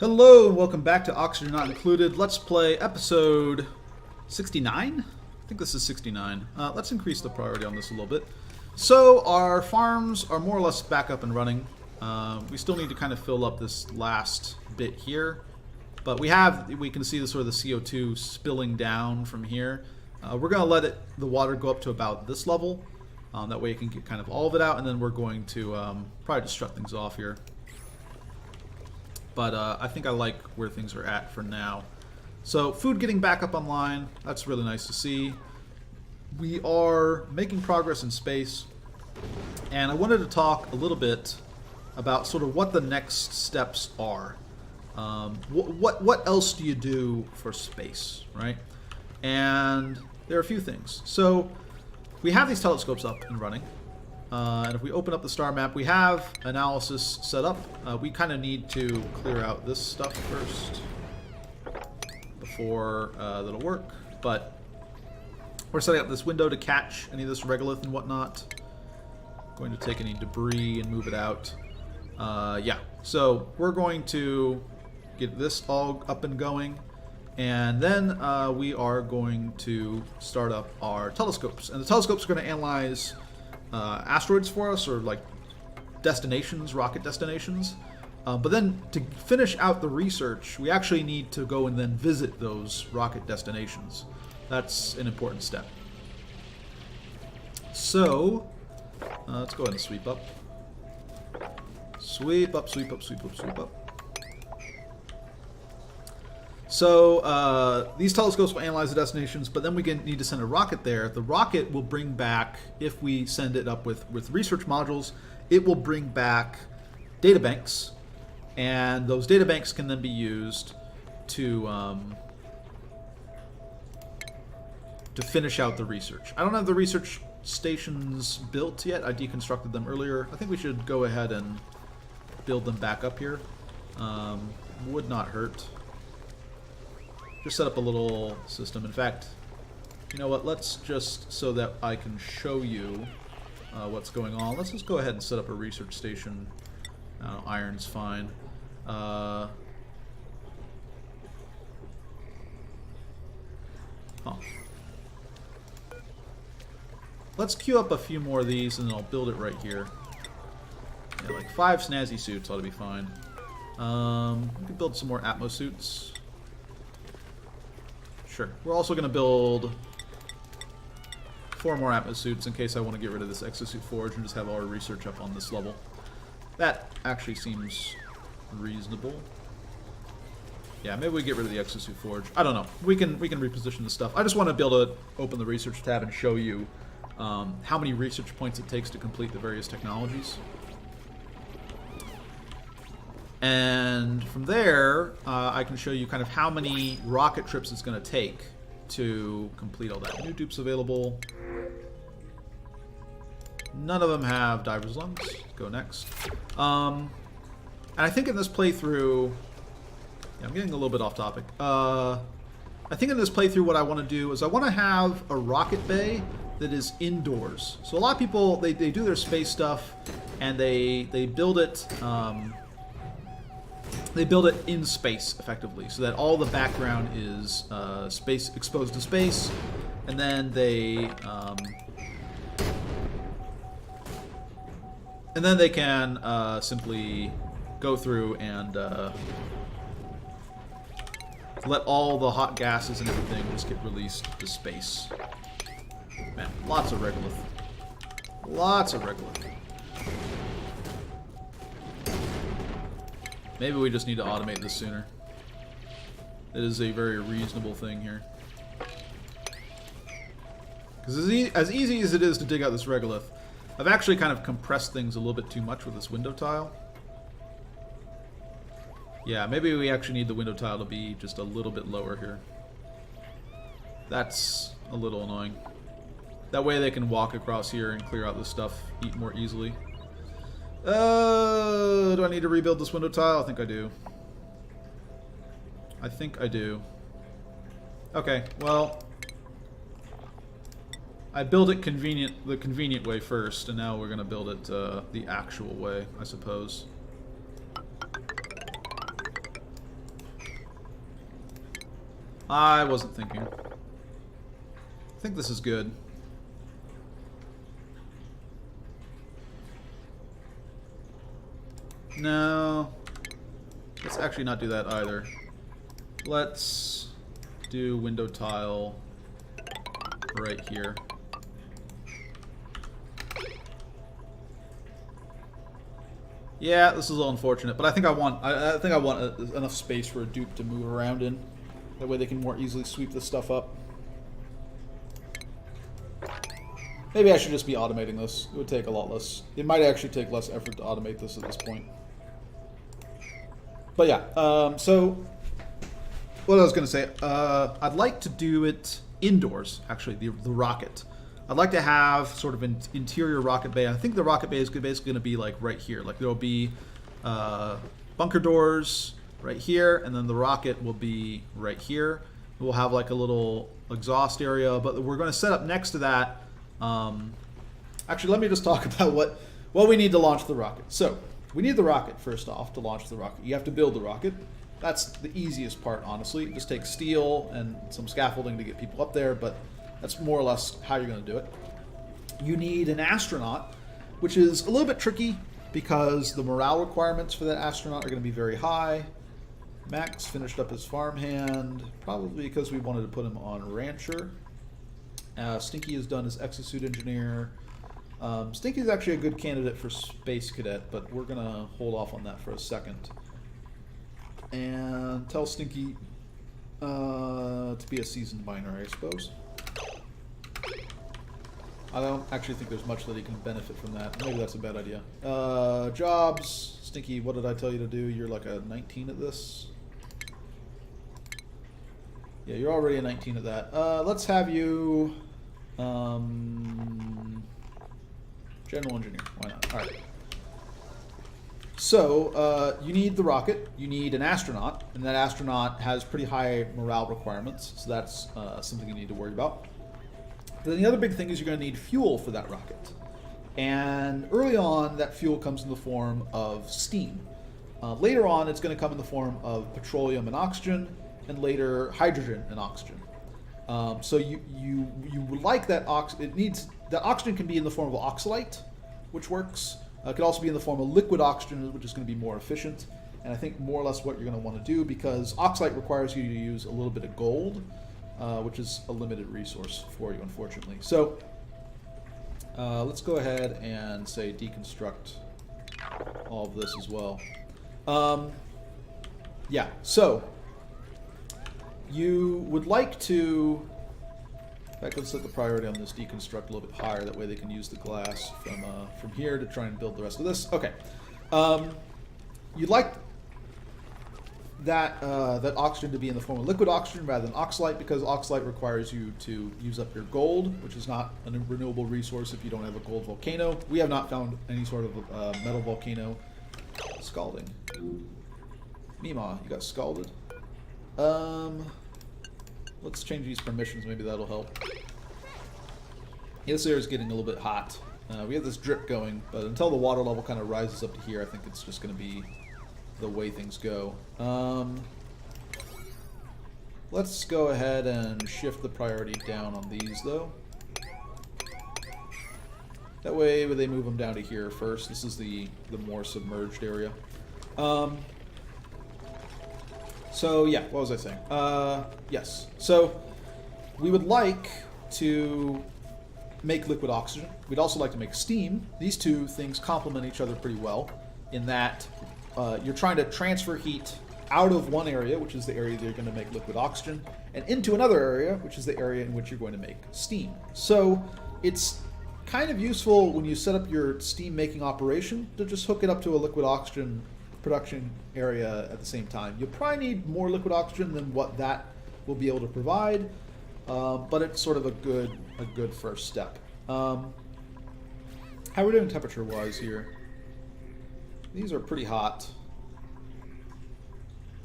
Hello and welcome back to Oxygen Not Included. Let's play episode 69? I think this is 69. Let's increase the priority on this a little bit. So our farms are more or less back up and running. We still need to kind of fill up this last bit here. But we can see the sort of the CO2 spilling down from here. We're going to let the water go up to about this level. That way it can get kind of all of it out, and then we're going to probably just shut things off here. But I think I like where things are at for now. So food getting back up online, that's really nice to see. We are making progress in space. And I wanted to talk a little bit about sort of what the next steps are. What else do you do for space, right? And there are a few things. So we have these telescopes up and running. And if we open up the star map, we have analysis set up. We kind of need to clear out this stuff first before that'll work. But we're setting up this window to catch any of this regolith and whatnot. Going to take any debris and move it out. Yeah, so we're going to get this all up and going. And then we are going to start up our telescopes. And the telescopes are going to analyze asteroids for us, or like destinations, rocket destinations. But then to finish out the research, we actually need to go and then visit those rocket destinations. That's an important step. So let's go ahead and sweep up. Sweep up, sweep up, sweep up, sweep up. So these telescopes will analyze the destinations, but then we need to send a rocket there. The rocket will bring back, if we send it up with research modules, it will bring back databanks, and those databanks can then be used to finish out the research. I don't have the research stations built yet. I deconstructed them earlier. I think we should go ahead and build them back up here. Would not hurt. Just set up a little system. In fact, you know what? Let's just, so that I can show you what's going on, let's just go ahead and set up a research station. Iron's fine. Huh. Let's queue up a few more of these, and then I'll build it right here. Yeah, like 5 snazzy suits ought to be fine. We can build some more Atmos suits. Sure. We're also going to build 4 more Atmos suits in case I want to get rid of this exosuit forge and just have our research up on this level. That actually seems reasonable. Yeah, maybe we get rid of the exosuit forge. I don't know. We can reposition the stuff. I just want to be able to open the research tab and show you how many research points it takes to complete the various technologies. And from there, I can show you kind of how many rocket trips it's going to take to complete all that. New dupes available. None of them have diver's lungs. Go next. And I think in this playthrough... Yeah, I'm getting a little bit off topic. I think in this playthrough what I want to do is I want to have a rocket bay that is indoors. So a lot of people, they do their space stuff and they build it... they build it in space, effectively, so that all the background is space exposed to space, and then they can simply go through and let all the hot gases and everything just get released to space. Man, lots of regolith. Lots of regolith. Maybe we just need to automate this sooner. It is a very reasonable thing here. Because as easy as it is to dig out this regolith, I've actually kind of compressed things a little bit too much with this window tile. Yeah, maybe we actually need the window tile to be just a little bit lower here. That's a little annoying. That way they can walk across here and clear out this stuff more easily. Do I need to rebuild this window tile? I think I do. I think I do. Okay, well, I built it the convenient way first, and now we're going to build it the actual way, I suppose. I wasn't thinking. I think this is good. No. Let's actually not do that either. Let's do window tile right here. Yeah, this is a little unfortunate, but I think I want enough space for a dupe to move around in. That way they can more easily sweep this stuff up. Maybe I should just be automating this. It would take a lot less. It might actually take less effort to automate this at this point. But yeah, so what I was going to say, I'd like to do it indoors, actually, the rocket. I'd like to have sort of an interior rocket bay. I think the rocket bay is basically going to be like right here. Like there'll be bunker doors right here, and then the rocket will be right here. We'll have like a little exhaust area, but we're going to set up next to that. Actually, let me just talk about what we need to launch the rocket. So we need the rocket first off to launch the rocket. You have to build the rocket. That's the easiest part, honestly. It just takes steel and some scaffolding to get people up there, but that's more or less how you're going to do it. You need an astronaut, which is a little bit tricky because the morale requirements for that astronaut are going to be very high. Max finished up his farmhand, probably because we wanted to put him on rancher. Stinky has done his exosuit engineer. Stinky is actually a good candidate for space cadet, but we're going to hold off on that for a second. And tell Stinky to be a seasoned miner, I suppose. I don't actually think there's much that he can benefit from that. Maybe that's a bad idea. Jobs. Stinky, what did I tell you to do? You're like a 19 at this. Yeah, you're already a 19 at that. Let's have you... general engineer. Why not? Alright. So, you need the rocket, you need an astronaut, and that astronaut has pretty high morale requirements, so that's something you need to worry about. Then the other big thing is you're going to need fuel for that rocket. And early on, that fuel comes in the form of steam. Later on, it's going to come in the form of petroleum and oxygen, and later hydrogen and oxygen. So you would like that that oxygen can be in the form of oxalate, which works. It could also be in the form of liquid oxygen, which is going to be more efficient. And I think more or less what you're going to want to do, because oxalate requires you to use a little bit of gold, which is a limited resource for you, unfortunately. So let's go ahead and say deconstruct all of this as well. Yeah, so you would like to... In fact, let's set the priority on this deconstruct a little bit higher. That way they can use the glass from here to try and build the rest of this. Okay. You'd like that oxygen to be in the form of liquid oxygen rather than oxalate, because oxalate requires you to use up your gold, which is not a renewable resource if you don't have a gold volcano. We have not found any sort of metal volcano. Scalding. Mima, you got scalded. Let's change these permissions, maybe that'll help. Yeah, this area is getting a little bit hot. We have this drip going, but until the water level kind of rises up to here, I think it's just going to be the way things go. Let's go ahead and shift the priority down on these, though. That way, they move them down to here first. This is the more submerged area. So yeah, what was I saying? Yes. So we would like to make liquid oxygen. We'd also like to make steam. These two things complement each other pretty well in that you're trying to transfer heat out of one area, which is the area that you're going to make liquid oxygen, and into another area, which is the area in which you're going to make steam. So it's kind of useful when you set up your steam making operation to just hook it up to a liquid oxygen production area at the same time. You'll probably need more liquid oxygen than what that will be able to provide, but it's sort of a good first step. How are we doing temperature-wise here? These are pretty hot.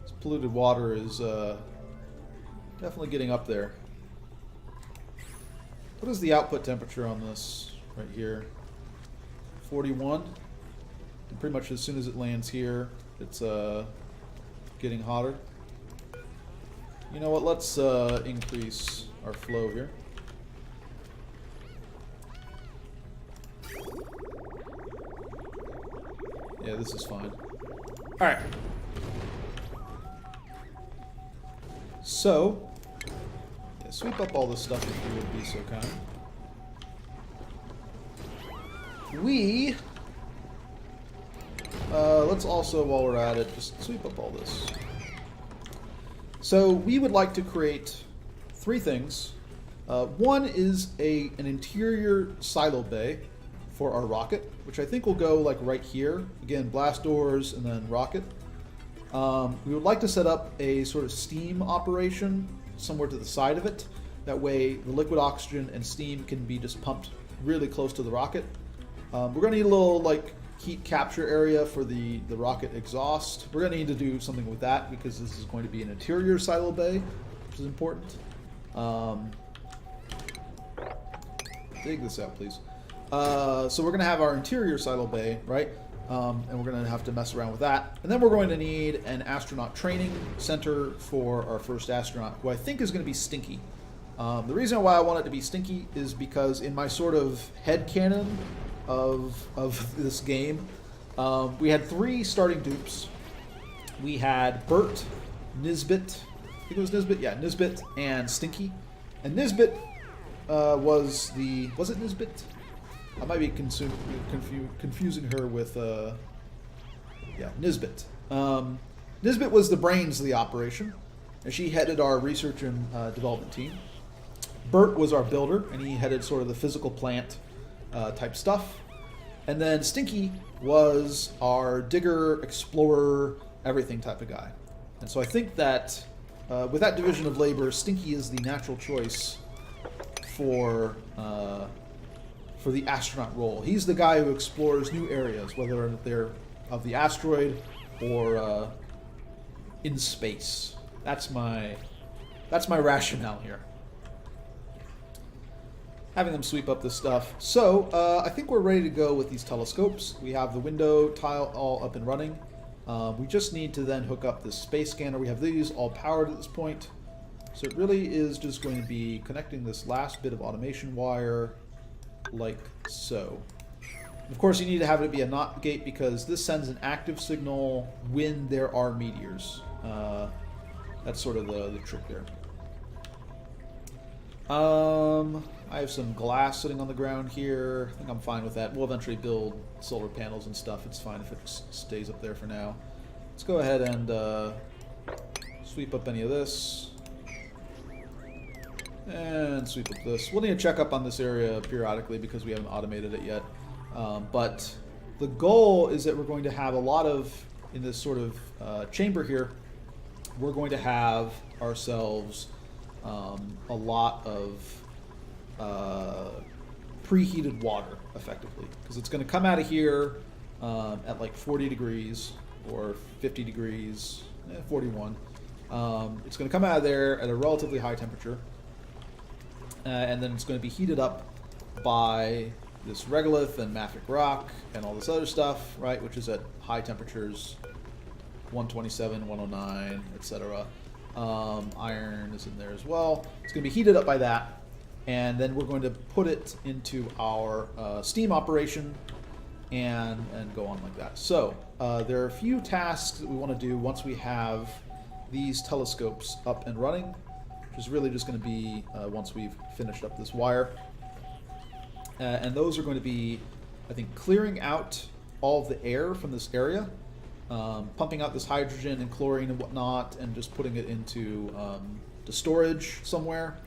This polluted water is definitely getting up there. What is the output temperature on this right here? 41. And pretty much as soon as it lands here, it's getting hotter. You know what? Let's increase our flow here. Yeah, this is fine. Alright. So, yeah, sweep up all this stuff if you would be so kind. Let's also, while we're at it, just sweep up all this. So, we would like to create 3 things. One is an interior silo bay for our rocket, which I think will go like right here. Again, blast doors and then rocket. We would like to set up a sort of steam operation somewhere to the side of it. That way the liquid oxygen and steam can be just pumped really close to the rocket. We're going to need a little like heat capture area for the rocket exhaust. We're going to need to do something with that because this is going to be an interior silo bay, which is important. Dig this out, please. So we're going to have our interior silo bay, right? And we're going to have to mess around with that. And then we're going to need an astronaut training center for our first astronaut, who I think is going to be Stinky. The reason why I want it to be Stinky is because in my sort of headcanon of this game, we had 3 starting dupes. We had Bert, Nisbet, I think it was Nisbet? Yeah, Nisbet and Stinky. And Nisbet was it Nisbet? I might be confusing her with, yeah, Nisbet. Nisbet was the brains of the operation, and she headed our research and development team. Bert was our builder, and he headed sort of the physical plant type stuff. And then Stinky was our digger, explorer, everything type of guy. And so I think that with that division of labor, Stinky is the natural choice for the astronaut role. He's the guy who explores new areas, whether they're of the asteroid or in space. That's my rationale here. Having them sweep up this stuff. So I think we're ready to go with these telescopes. We have the window tile all up and running. We just need to then hook up this space scanner. We have these all powered at this point. So it really is just going to be connecting this last bit of automation wire like so. Of course, you need to have it be a NOT gate because this sends an active signal when there are meteors. That's sort of the trick there. I have some glass sitting on the ground here. I think I'm fine with that. We'll eventually build solar panels and stuff. It's fine if it stays up there for now. Let's go ahead and sweep up any of this. And sweep up this. We'll need to check up on this area periodically because we haven't automated it yet. But the goal is that we're going to have a lot of, in this sort of chamber here, we're going to have ourselves a lot of preheated water, effectively. Because it's going to come out of here at like 40 degrees or 50 degrees, 41. It's going to come out of there at a relatively high temperature. And then it's going to be heated up by this regolith and mafic rock and all this other stuff, right, which is at high temperatures, 127, 109, etc. Iron is in there as well. It's going to be heated up by that, and then we're going to put it into our steam operation and go on like that. So there are a few tasks that we want to do once we have these telescopes up and running, which is really just going to be once we've finished up this wire. And those are going to be, I think, clearing out all of the air from this area, pumping out this hydrogen and chlorine and whatnot, and just putting it into the storage somewhere.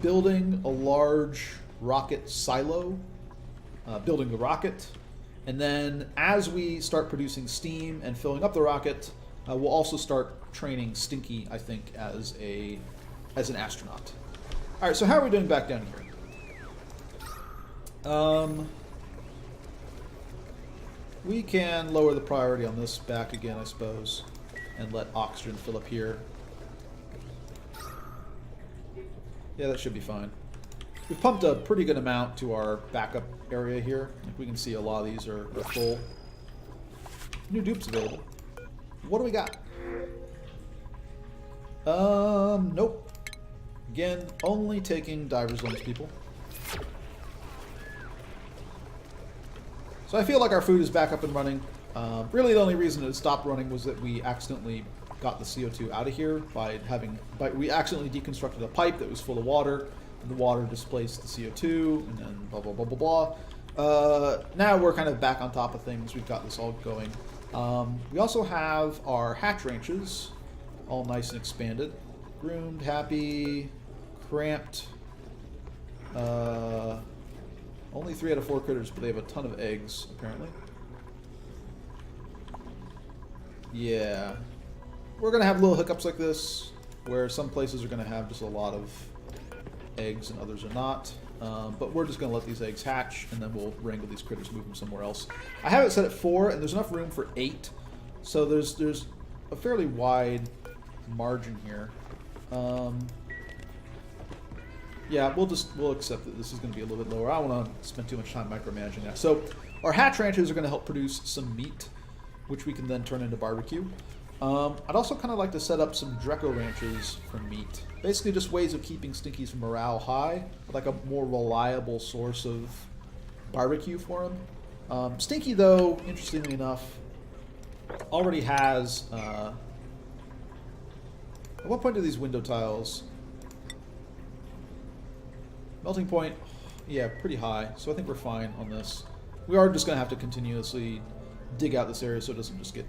Building a large rocket silo, building the rocket, and then as we start producing steam and filling up the rocket, we'll also start training Stinky, I think, as an astronaut. All right, so how are we doing back down here? We can lower the priority on this back again, I suppose, and let oxygen fill up here. Yeah, that should be fine. We've pumped a pretty good amount to our backup area here. Like we can see a lot of these are full. New dupes available. What do we got? Nope. Again, only taking diver's limbs, people. So I feel like our food is back up and running. Really, the only reason it stopped running was that we accidentally got the CO2 out of here we accidentally deconstructed a pipe that was full of water, and the water displaced the CO2, and then blah blah blah blah blah. Now we're kind of back on top of things. We've got this all going. We also have our hatch ranches, all nice and expanded, groomed, happy, cramped. Only 3 out of 4 critters, but they have a ton of eggs, apparently. Yeah. We're going to have little hiccups like this, where some places are going to have just a lot of eggs and others are not. But we're just going to let these eggs hatch, and then we'll wrangle these critters, move them somewhere else. I have it set at 4, and there's enough room for 8. So there's a fairly wide margin here. Yeah, we'll accept that this is going to be a little bit lower. I don't want to spend too much time micromanaging that. So our hatch ranches are going to help produce some meat, which we can then turn into barbecue. I'd also kind of like to set up some Dreco ranches for meat. Basically just ways of keeping Stinky's morale high, like a more reliable source of barbecue for him. Stinky, though, interestingly enough, already has... at what point do these window tiles... Melting point, yeah, pretty high, so I think we're fine on this. We are just going to have to continuously dig out this area so it doesn't just get,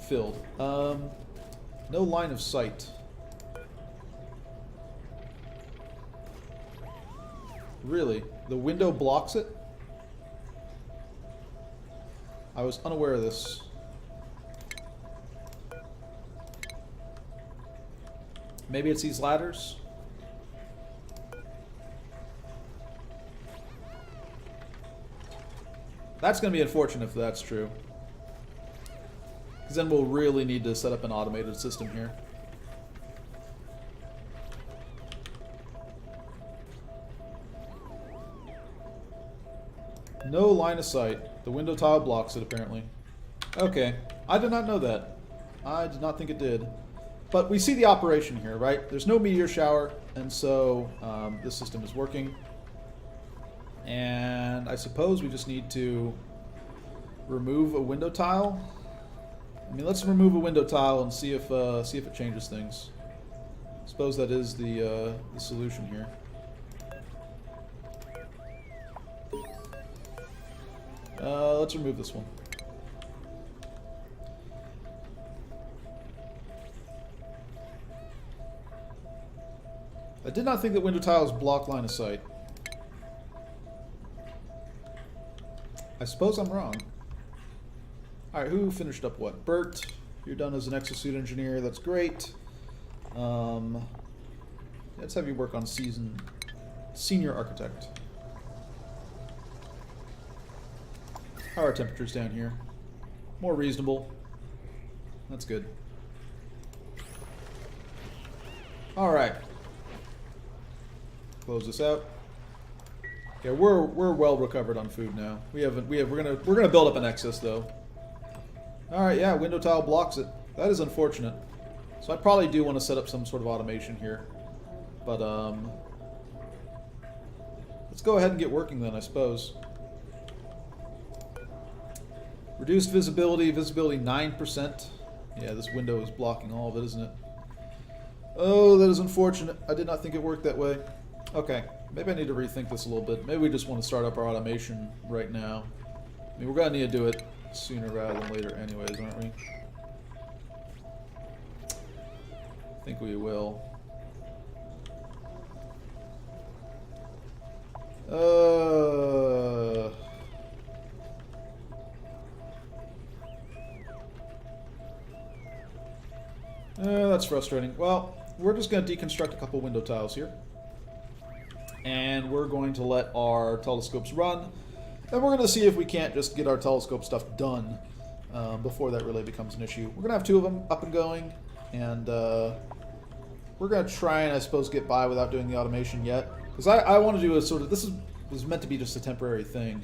filled. No line of sight. Really? The window blocks it? I was unaware of this. Maybe it's these ladders? That's going to be unfortunate if that's true. Because then we'll really need to set up an automated system here. No line of sight. The window tile blocks it, apparently. Okay. I did not know that. I did not think it did. But we see the operation here, right? There's no meteor shower, and so this system is working. And I suppose we just need to remove a window tile. I mean, let's remove a window tile and see if it changes things. I suppose that is the solution here. Let's remove this one. I did not think that window tiles block line of sight. I suppose I'm wrong. Alright, who finished up what? Bert, you're done as an exosuit engineer. That's great. Let's have you work on senior architect. How are our temperatures down here? More reasonable. That's good. Alright. Close this out. Yeah, we're well recovered on food now. We're gonna build up an excess though. Alright, yeah, window tile blocks it. That is unfortunate. So I probably do want to set up some sort of automation here. But let's go ahead and get working then, I suppose. Reduced visibility, visibility 9%. Yeah, this window is blocking all of it, isn't it? Oh, that is unfortunate. I did not think it worked that way. Okay, maybe I need to rethink this a little bit. Maybe we just want to start up our automation right now. I mean, we're going to need to do it sooner rather than later anyways, aren't we? I think we will. That's frustrating. Well, we're just going to deconstruct a couple window tiles here. And we're going to let our telescopes run. And we're going to see if we can't just get our telescope stuff done before that really becomes an issue. We're going to have 2 of them up and going. And we're going to try and, I suppose, get by without doing the automation yet. Because I want to do a sort of... This was meant to be just a temporary thing.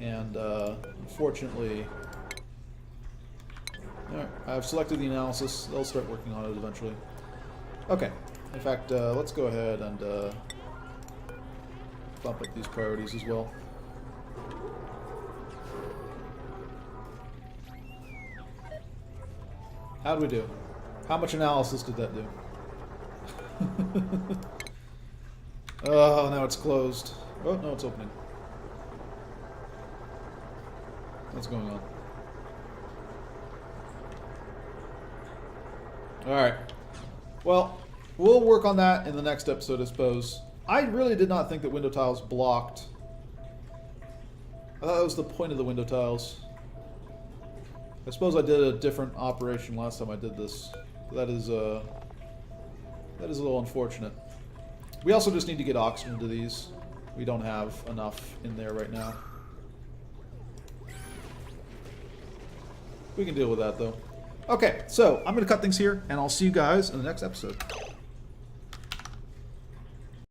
And unfortunately... Alright, I've selected the analysis. They'll start working on it eventually. Okay. In fact, let's go ahead and bump up these priorities as well. How'd we do? How much analysis did that do? Oh, now it's closed. Oh, no, it's opening. What's going on? Alright. Well, we'll work on that in the next episode, I suppose. I really did not think that window tiles blocked. I thought that was the point of the window tiles. I suppose I did a different operation last time I did this. That is a little unfortunate. We also just need to get oxygen into these. We don't have enough in there right now. We can deal with that, though. Okay, so I'm going to cut things here, and I'll see you guys in the next episode.